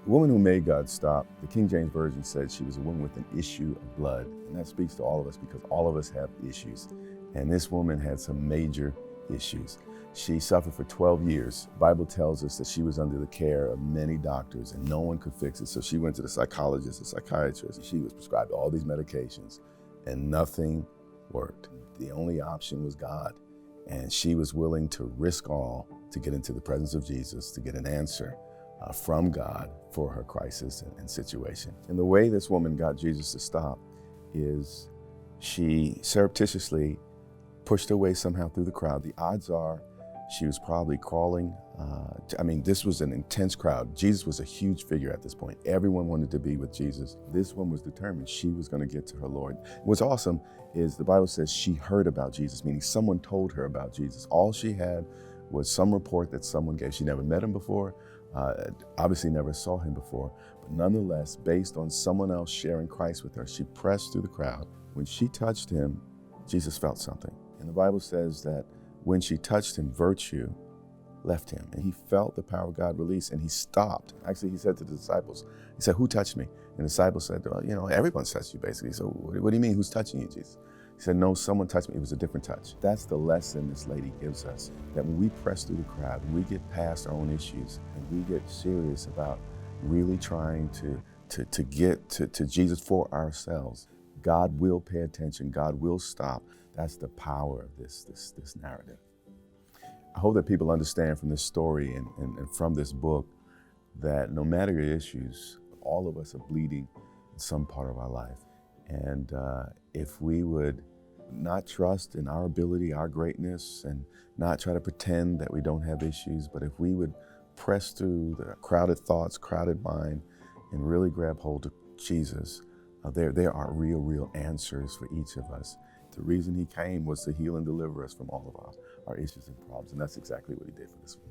The woman who made God stop, the King James Version said she was a woman with an issue of blood. And that speaks to all of us because all of us have issues. And this woman had some major issues. She suffered for 12 years. The Bible tells us that she was under the care of many doctors and no one could fix it. So she went to the psychologist, the psychiatrist. She was prescribed all these medications and nothing worked. The only option was God. And she was willing to risk all to get into the presence of Jesus, to get an answer from God for her crisis and situation. And the way this woman got Jesus to stop is she surreptitiously pushed her way somehow through the crowd. The odds are she was probably crawling. This was an intense crowd. Jesus was a huge figure at this point. Everyone wanted to be with Jesus. This one was determined she was going to get to her Lord. What's awesome is the Bible says she heard about Jesus, meaning someone told her about Jesus. All she had was some report that someone gave. She never met him before, obviously never saw him before, but nonetheless, based on someone else sharing Christ with her, she pressed through the crowd. When she touched him, Jesus felt something. And the Bible says that when she touched him, virtue left him. And he felt the power of God release and he stopped. Actually, he said to the disciples, he said, "Who touched me?" And the disciples said, "Well, everyone's touched you basically. So what do you mean, who's touching you, Jesus?" He said, "No, someone touched me. It was a different touch." That's the lesson this lady gives us, that when we press through the crowd, when we get past our own issues and we get serious about really trying to get to Jesus for ourselves, God will pay attention. God will stop. That's the power of this narrative. I hope that people understand from this story and from this book that no matter your issues, all of us are bleeding in some part of our life. And if we would not trust in our ability, our greatness, and not try to pretend that we don't have issues, but if we would press through the crowded thoughts, crowded mind, and really grab hold of Jesus, there are real answers for each of us. The reason he came was to heal and deliver us from all of our issues and problems, and that's exactly what he did for this one.